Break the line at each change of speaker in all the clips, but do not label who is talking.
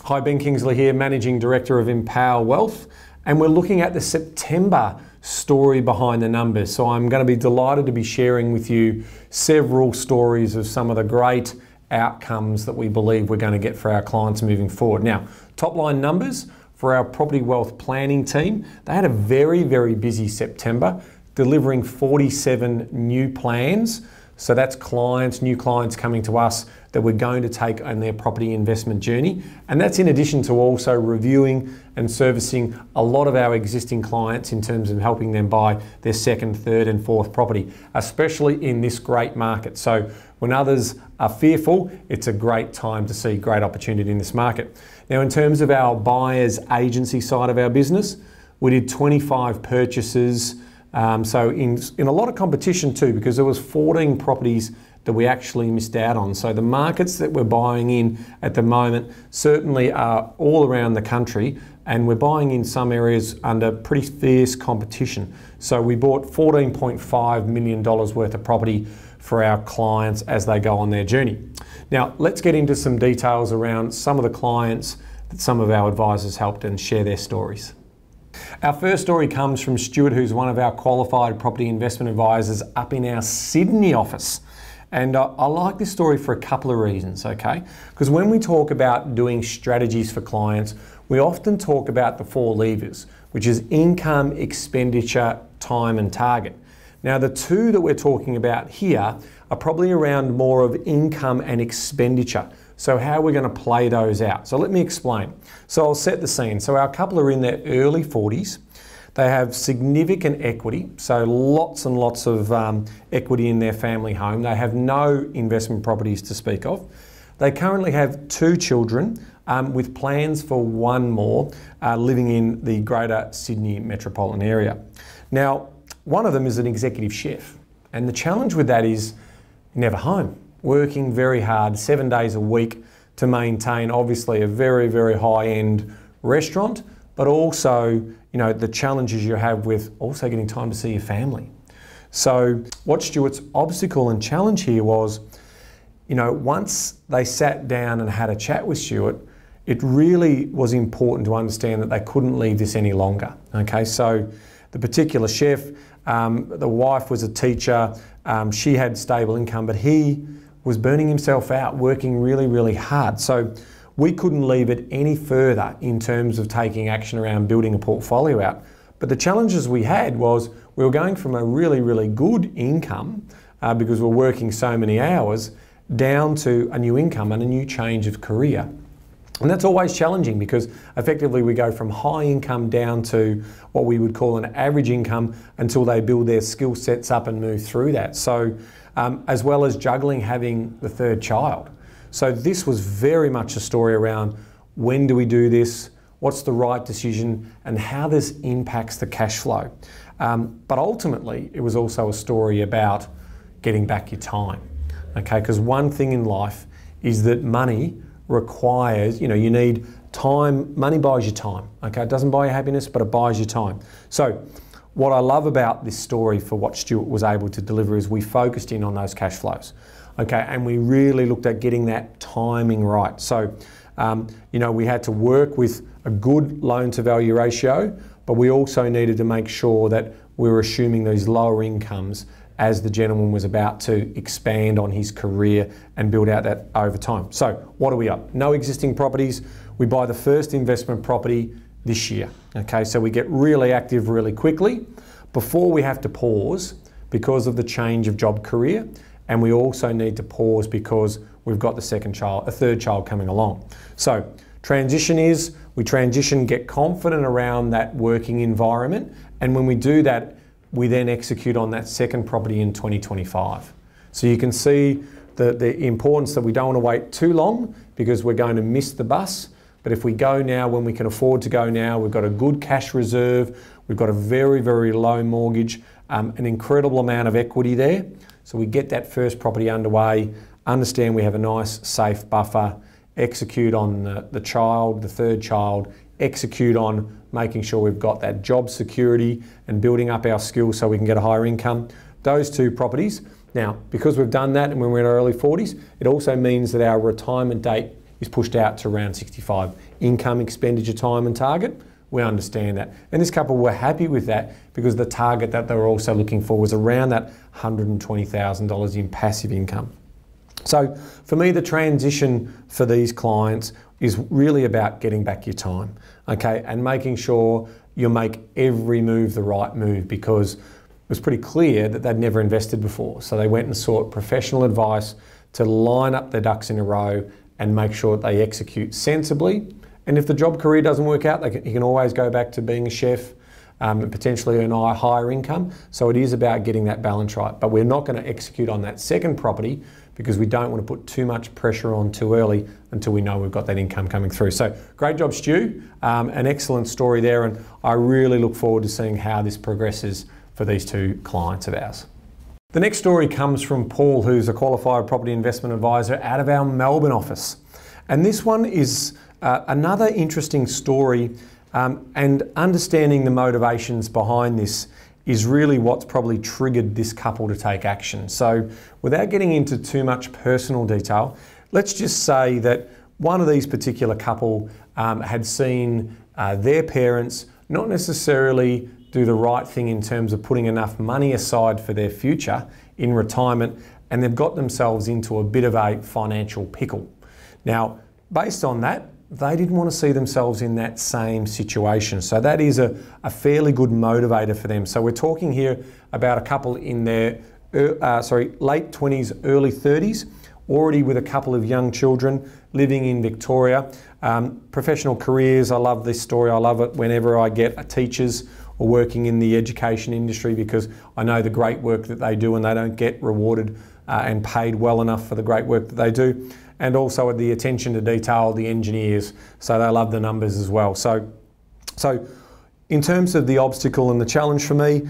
Hi, Ben Kingsley here, Managing Director of Empower Wealth, and we're looking at the September story behind the numbers. So I'm going to be delighted to be sharing with you several stories of some of the great outcomes that we believe we're going to get for our clients moving forward. Now, top line numbers for our property wealth planning team, they had a very, very busy September, delivering 47 new plans. So that's clients, new clients coming to us that we're going to take on their property investment journey. And that's in addition to also reviewing and servicing a lot of our existing clients in terms of helping them buy their second, third and fourth property, especially in this great market. So when others are fearful, it's a great time to see great opportunity in this market. Now, in terms of our buyers agency side of our business, we did 25 purchases. So in a lot of competition too, because there was 14 properties that we actually missed out on. So the markets that we're buying in at the moment certainly are all around the country, and we're buying in some areas under pretty fierce competition. So we bought $14.5 million worth of property for our clients as they go on their journey. Now, let's get into some details around some of the clients that some of our advisors helped and share their stories. Our first story comes from Stewart, who's one of our qualified property investment advisors up in our Sydney office. And I like this story for a couple of reasons, okay? Because when we talk about doing strategies for clients, we often talk about the four levers, which is income, expenditure, time and target. Now, the two that we're talking about here are probably around more of income and expenditure. So how we're going to play those out. So let me explain. So I'll set the scene. So our couple are in their early 40s. They have significant equity, so lots and lots of equity in their family home. They have no investment properties to speak of. They currently have 2 children with plans for 1 more living in the greater Sydney metropolitan area. Now, one of them is an executive chef, and the challenge with that is never home, working very hard 7 days a week to maintain obviously a very, very high-end restaurant, but also, you know, the challenges you have with also getting time to see your family. So what Stewart's obstacle and challenge here was, you know, once they sat down and had a chat with Stewart, it really was important to understand that they couldn't leave this any longer. Okay, so the particular chef, the wife was a teacher, she had stable income, but he was burning himself out, working really, really hard. So we couldn't leave it any further in terms of taking action around building a portfolio out. But the challenges we had was we were going from a really, really good income because we're working so many hours down to a new income and a new change of career. And that's always challenging because effectively we go from high income down to what we would call an average income until they build their skill sets up and move through that. So as well as juggling having the 3rd child. So this was very much a story around when do we do this, what's the right decision, and how this impacts the cash flow. But ultimately, it was also a story about getting back your time, okay? Because one thing in life is that money requires, you know, you need time. Money buys you time, okay? It doesn't buy you happiness, but it buys you time. So what I love about this story for what Stewart was able to deliver is we focused in on those cash flows, okay? And we really looked at getting that timing right. So, you know, we had to work with a good loan to value ratio, but we also needed to make sure that we were assuming those lower incomes as the gentleman was about to expand on his career and build out that over time. So what are we up? No existing properties. We buy the first investment property this year. Okay, so we get really active really quickly before we have to pause because of the change of job career, and we also need to pause because we've got the 2nd child, a 3rd child coming along. So transition is, we transition, get confident around that working environment, and when we do that, we then execute on that 2nd property in 2025. So you can see the importance that we don't want to wait too long because we're going to miss the bus. But if we go now when we can afford to go now, we've got a good cash reserve, we've got a very, very low mortgage, an incredible amount of equity there. So we get that first property underway, understand we have a nice safe buffer, execute on the child, the 3rd child, execute on making sure we've got that job security and building up our skills so we can get a higher income. Those 2 properties. Now, because we've done that and when we're in our early 40s, it also means that our retirement date is pushed out to around 65. Income, expenditure, time and target, we understand that. And this couple were happy with that because the target that they were also looking for was around that $120,000 in passive income. So for me, the transition for these clients is really about getting back your time, okay, and making sure you make every move the right move, because it was pretty clear that they'd never invested before. So they went and sought professional advice to line up their ducks in a row and make sure that they execute sensibly. And if the job career doesn't work out, you can always go back to being a chef and potentially earn a higher income. So it is about getting that balance right. But we're not going to execute on that second property because we don't want to put too much pressure on too early until we know we've got that income coming through. So great job, Stu. An excellent story there, and I really look forward to seeing how this progresses for these two clients of ours. The next story comes from Paul, who's a qualified property investment advisor out of our Melbourne office. And this one is another interesting story, and understanding the motivations behind this is really what's probably triggered this couple to take action. So without getting into too much personal detail, let's just say that one of these particular couple had seen their parents not necessarily do the right thing in terms of putting enough money aside for their future in retirement, and they've got themselves into a bit of a financial pickle. Now, based on that, they didn't want to see themselves in that same situation. So that is a fairly good motivator for them. So we're talking here about a couple in their late 20s, early 30s, already with a couple of young children living in Victoria. Professional careers, I love this story. I love it whenever I get teachers or working in the education industry, because I know the great work that they do and they don't get rewarded and paid well enough for the great work that they do. And also the attention to detail, the engineers, so they love the numbers as well. So in terms of the obstacle and the challenge for me,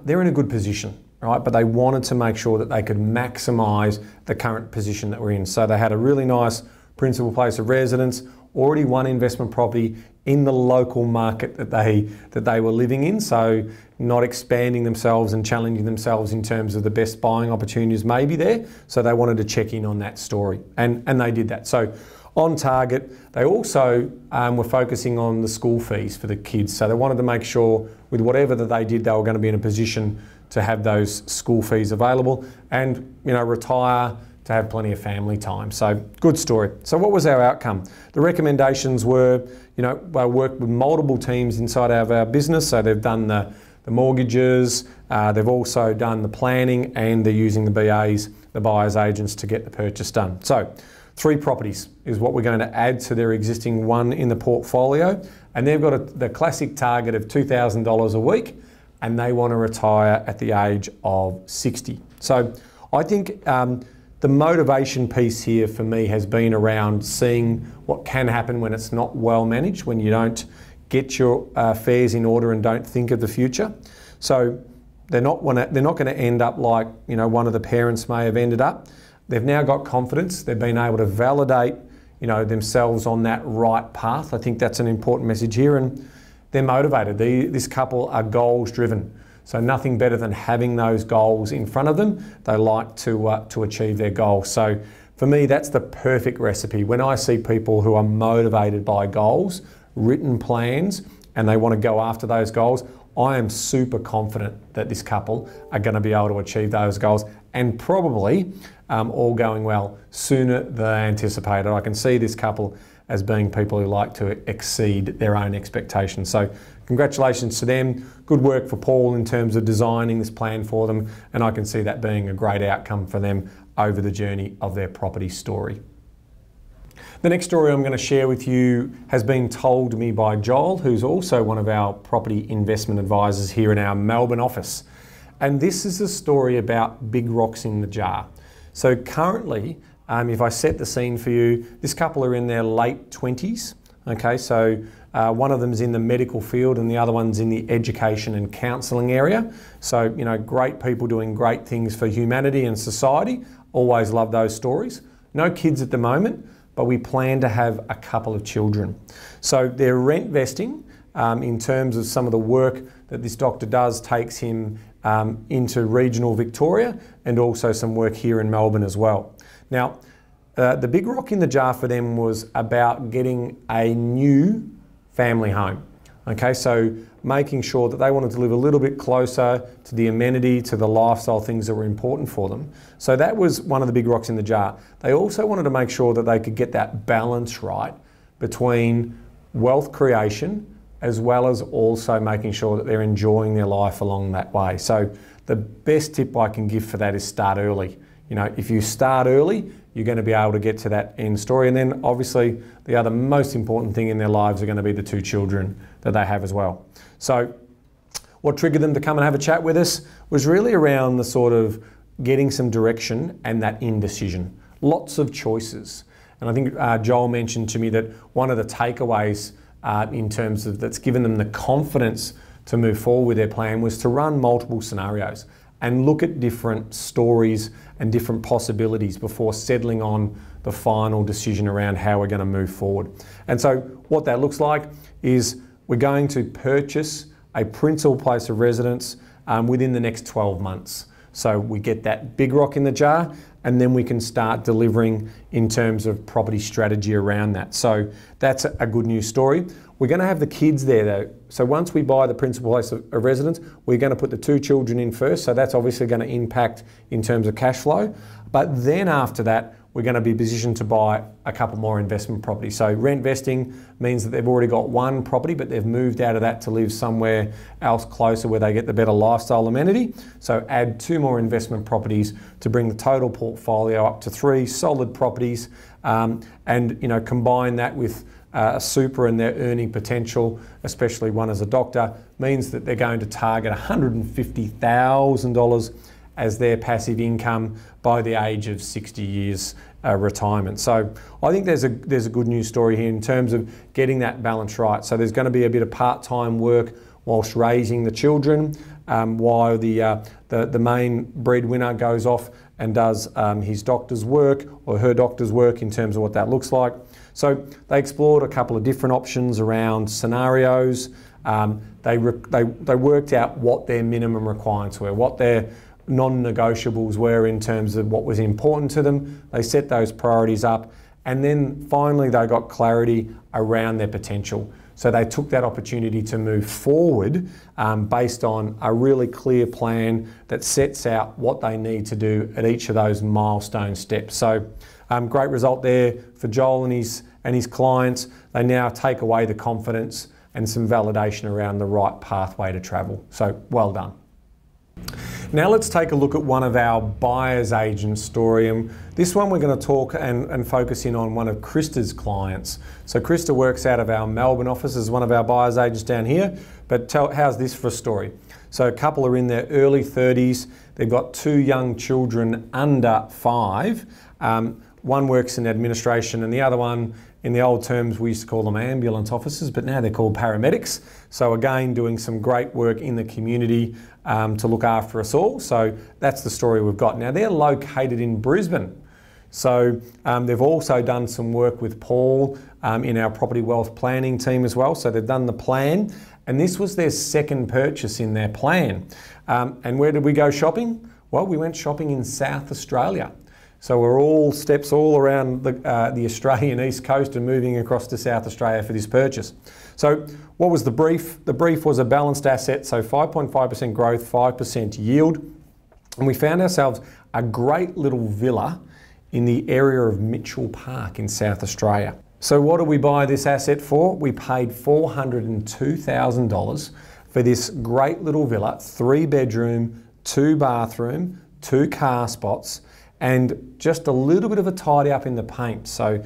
they're in a good position, right? But they wanted to make sure that they could maximise the current position that we're in. So they had a really nice principal place of residence, already one investment property in the local market that they were living in, so not expanding themselves and challenging themselves in terms of the best buying opportunities may be there. So they wanted to check in on that story, and they did that. So on target, they also were focusing on the school fees for the kids. So they wanted to make sure with whatever that they did, they were going to be in a position to have those school fees available and, you know, retire to have plenty of family time. So good story. So what was our outcome? The recommendations were, you know, I worked with multiple teams inside of our business. So they've done the mortgages, they've also done the planning, and they're using the BAs, the buyer's agents, to get the purchase done. So 3 properties is what we're going to add to their existing one in the portfolio. And they've got the classic target of $2,000 a week, and they want to retire at the age of 60. So I think the motivation piece here for me has been around seeing what can happen when it's not well managed, when you don't get your affairs in order and don't think of the future. So they're not going to end up like, you know, one of the parents may have ended up. They've now got confidence. They've been able to validate, you know, themselves on that right path. I think that's an important message here, and they're motivated. This couple are goals driven. So nothing better than having those goals in front of them. They like to achieve their goals. So for me, that's the perfect recipe. When I see people who are motivated by goals, written plans, and they want to go after those goals, I am super confident that this couple are going to be able to achieve those goals, and probably all going well sooner than anticipated. I can see this couple as being people who like to exceed their own expectations. So congratulations to them. Good work for Paul in terms of designing this plan for them, and I can see that being a great outcome for them over the journey of their property story. The next story I'm going to share with you has been told to me by Joel, who's also one of our property investment advisors here in our Melbourne office. And this is a story about big rocks in the jar. So currently, if I set the scene for you, this couple are in their late 20s. Okay, so one of them's in the medical field and the other one's in the education and counselling area. So, you know, great people doing great things for humanity and society. Always love those stories. No kids at the moment, but we plan to have a couple of children. So their rent vesting, in terms of some of the work that this doctor does, takes him into regional Victoria, and also some work here in Melbourne as well. Now, the big rock in the jar for them was about getting a new family home. Okay, so making sure that they wanted to live a little bit closer to the amenity, to the lifestyle things that were important for them. So that was one of the big rocks in the jar. They also wanted to make sure that they could get that balance right between wealth creation as well as also making sure that they're enjoying their life along that way. So the best tip I can give for that is start early. You know, if you start early, you're going to be able to get to that end story. And then obviously the other most important thing in their lives are going to be the 2 children that they have as well. So what triggered them to come and have a chat with us was really around the sort of getting some direction and that indecision. Lots of choices. And I think Joel mentioned to me that one of the takeaways in terms of that's given them the confidence to move forward with their plan was to run multiple scenarios and look at different stories and different possibilities before settling on the final decision around how we're going to move forward. And so what that looks like is we're going to purchase a principal place of residence within the next 12 months. So we get that big rock in the jar, and then we can start delivering in terms of property strategy around that. So that's a good news story. We're going to have the kids there though. So once we buy the principal place of residence, we're going to put the 2 children in first. So that's obviously going to impact in terms of cash flow. But then after that, we're going to be positioned to buy a couple more investment properties. So rent vesting means that they've already got 1 property, but they've moved out of that to live somewhere else closer where they get the better lifestyle amenity. So add 2 more investment properties to bring the total portfolio up to 3 solid properties, and combine that with a super and their earning potential, especially one as a doctor, means that they're going to target $150,000 as their passive income by the age of 60 years retirement. So I think there's a good news story here in terms of getting that balance right. So there's going to be a bit of part-time work whilst raising the children, while the main breadwinner goes off and does his doctor's work or her doctor's work in terms of what that looks like. So they explored a couple of different options around scenarios. They worked out what their minimum requirements were, what their non-negotiables were in terms of what was important to them. They set those priorities up, and then finally they got clarity around their potential. So they took that opportunity to move forward based on a really clear plan that sets out what they need to do at each of those milestone steps. So great result there for Joel and his clients. They now take away the confidence and some validation around the right pathway to travel. So well done. Now let's take a look at one of our buyer's agent story, and this one we're going to talk and focus in on one of Krista's clients. So Krista works out of our Melbourne office as one of our buyer's agents down here, but how's this for a story? So a couple are in their early 30s, they've got 2 young children under 5. One works in administration and the other one, in the old terms, we used to call them ambulance officers, but now they're called paramedics. So again, doing some great work in the community to look after us all. So that's the story we've got. Now they're located in Brisbane. So they've also done some work with Paul in our property wealth planning team as well. So they've done the plan, and this was their second purchase in their plan. And where did we go shopping? Well, we went shopping in South Australia. So we're all steps all around the Australian East Coast and moving across to South Australia for this purchase. So what was the brief? The brief was a balanced asset, so 5.5% growth, 5% yield. And we found ourselves a great little villa in the area of Mitchell Park in South Australia. So what did we buy this asset for? We paid $402,000 for this great little villa, 3 bedroom, 2 bathroom, 2 car spots, and just a little bit of a tidy up in the paint. So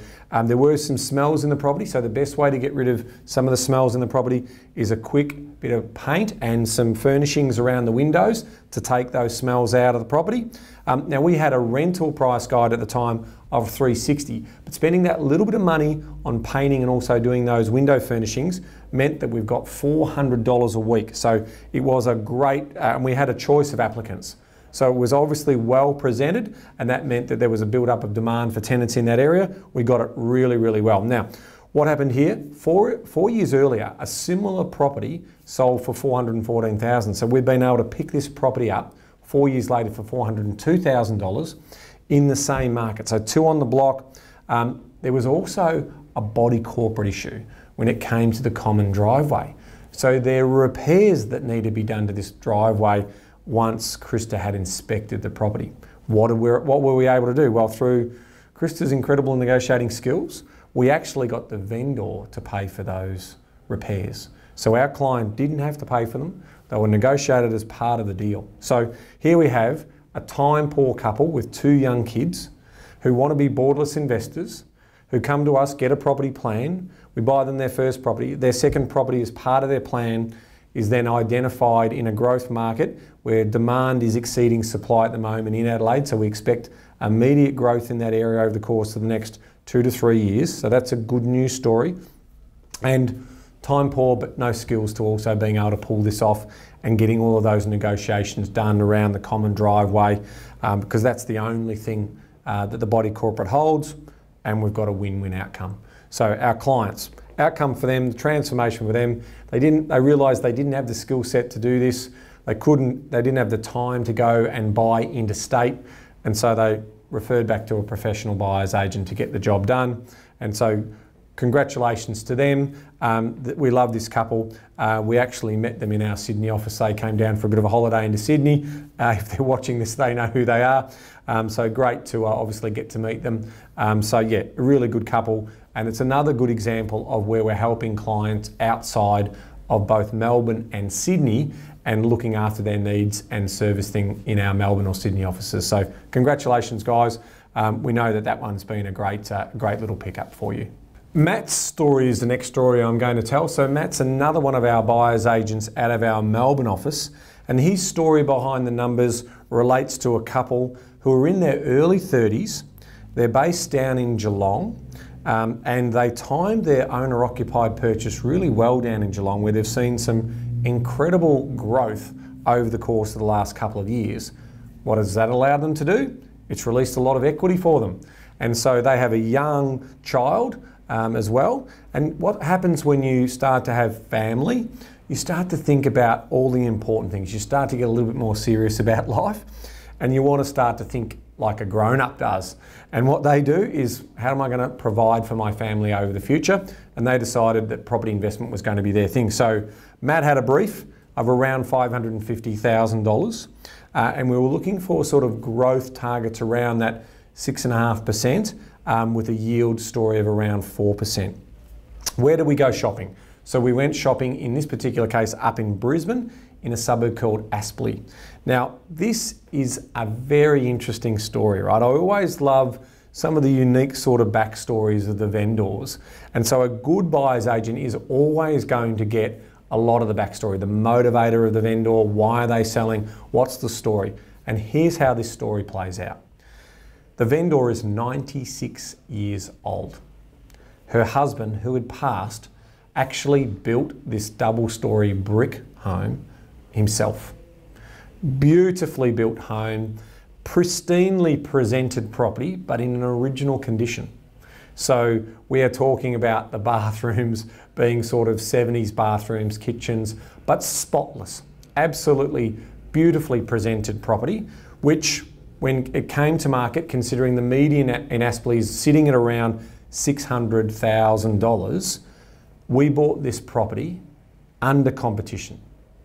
there were some smells in the property, so the best way to get rid of some of the smells in the property is a quick bit of paint and some furnishings around the windows to take those smells out of the property. Now we had a rental price guide at the time of $360, but spending that little bit of money on painting and also doing those window furnishings meant that we've got $400 a week. So it was a great, and we had a choice of applicants. So it was obviously well presented, and that meant that there was a build-up of demand for tenants in that area. We got it really, really well. Now, what happened here? 4 years earlier, a similar property sold for $414,000. So we've been able to pick this property up 4 years later for $402,000 in the same market. So 2 on the block. There was also a body corporate issue when it came to the common driveway. So there were repairs that needed to be done to this driveway once Krista had inspected the property. What were we able to do? Well, through Krista's incredible negotiating skills, we actually got the vendor to pay for those repairs. So our client didn't have to pay for them. They were negotiated as part of the deal. So here we have a time-poor couple with 2 young kids who want to be borderless investors, who come to us, get a property plan. We buy them their first property. Their second property as part of their plan is then identified in a growth market where demand is exceeding supply at the moment in Adelaide. So we expect immediate growth in that area over the course of the next 2 to 3 years. So that's a good news story. And time poor, but no skills to also being able to pull this off and getting all of those negotiations done around the common driveway, because that's the only thing that the body corporate holds, and we've got a win-win outcome. So our clients, outcome for them, the transformation for them, they realised they didn't have the skill set to do this. They didn't have the time to go and buy interstate, and so they referred back to a professional buyer's agent to get the job done. And so congratulations to them. We love this couple. We actually met them in our Sydney office. They came down for a bit of a holiday into Sydney. If they're watching this, they know who they are. So great to obviously get to meet them. So yeah, a really good couple. And it's another good example of where we're helping clients outside of both Melbourne and Sydney and looking after their needs and servicing in our Melbourne or Sydney offices. So congratulations, guys. We know that one's been a great little pickup for you. Matt's story is the next story I'm going to tell. So Matt's another one of our buyer's agents out of our Melbourne office, and his story behind the numbers relates to a couple who are in their early 30s. They're based down in Geelong, and they timed their owner-occupied purchase really well down in Geelong, where they've seen some incredible growth over the course of the last couple of years. What has that allowed them to do? It's released a lot of equity for them. And so they have a young child as well. And what happens when you start to have family, you start to think about all the important things. You start to get a little bit more serious about life, and you want to start to think like a grown-up does. And what they do is, how am I going to provide for my family over the future? And they decided that property investment was going to be their thing. So Matt had a brief of around $550,000, and we were looking for sort of growth targets around that 6.5%, with a yield story of around 4%. Where do we go shopping? So we went shopping, in this particular case, up in Brisbane, in a suburb called Aspley. Now, this is a very interesting story, right? I always love some of the unique sort of backstories of the vendors. And so a good buyer's agent is always going to get a lot of the backstory, the motivator of the vendor, why are they selling, what's the story? And here's how this story plays out. The vendor is 96 years old. Her husband, who had passed, actually built this double-storey brick home himself. Beautifully built home, pristinely presented property, but in an original condition. So we are talking about the bathrooms being sort of 70s bathrooms, kitchens, but spotless. Absolutely beautifully presented property, which when it came to market, considering the median in Aspley is sitting at around $600,000, we bought this property under competition.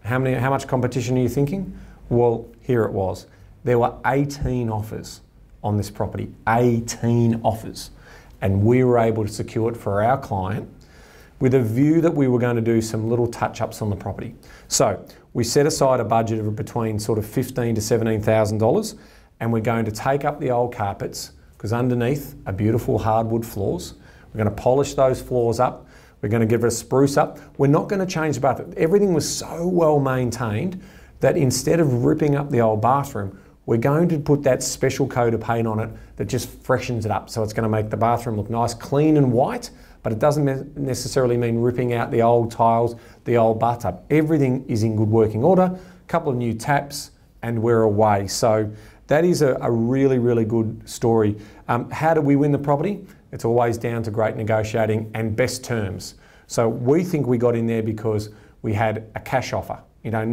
How much competition are you thinking? Well, here it was. There were 18 offers on this property, 18 offers. And we were able to secure it for our client with a view that we were going to do some little touch-ups on the property. So we set aside a budget of between sort of $15,000 to $17,000, and we're going to take up the old carpets, because underneath are beautiful hardwood floors. We're going to polish those floors up. We're going to give it a spruce up. We're not going to change the bathroom. Everything was so well maintained that instead of ripping up the old bathroom, we're going to put that special coat of paint on it that just freshens it up. So it's going to make the bathroom look nice, clean and white, but it doesn't necessarily mean ripping out the old tiles, the old bathtub. Everything is in good working order. A couple of new taps and we're away. So that is a really, really good story. How do we win the property? It's always down to great negotiating and best terms. So we think we got in there because we had a cash offer. You know,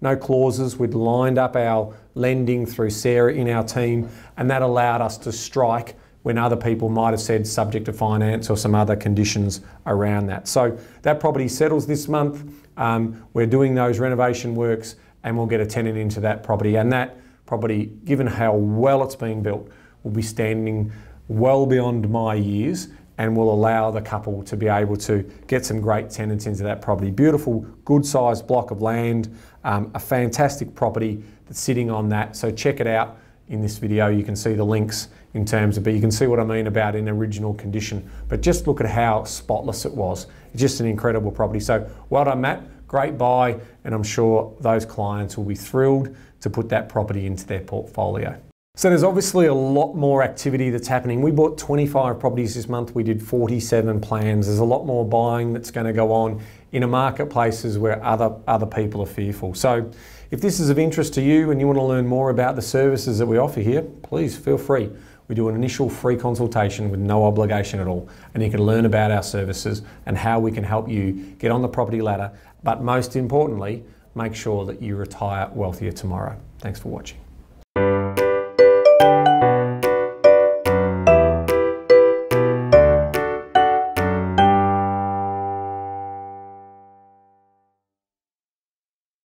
no clauses. We'd lined up our lending through Sarah in our team, and that allowed us to strike when other people might have said subject to finance or some other conditions around that. So that property settles this month. We're doing those renovation works and we'll get a tenant into that property. And that property, given how well it's being built, will be standing well beyond my years and will allow the couple to be able to get some great tenants into that property. Beautiful, good sized block of land, a fantastic property that's sitting on that. So check it out in this video. You can see the links in terms of, but you can see what I mean about in original condition. But just look at how spotless it was. It's just an incredible property. So well done, Matt. Great buy, and I'm sure those clients will be thrilled to put that property into their portfolio. So there's obviously a lot more activity that's happening. We bought 25 properties this month. We did 47 plans. There's a lot more buying that's going to go on in a marketplaces where other people are fearful. So if this is of interest to you and you want to learn more about the services that we offer here, please feel free. We do an initial free consultation with no obligation at all, and you can learn about our services and how we can help you get on the property ladder, but most importantly, make sure that you retire wealthier tomorrow. Thanks for watching.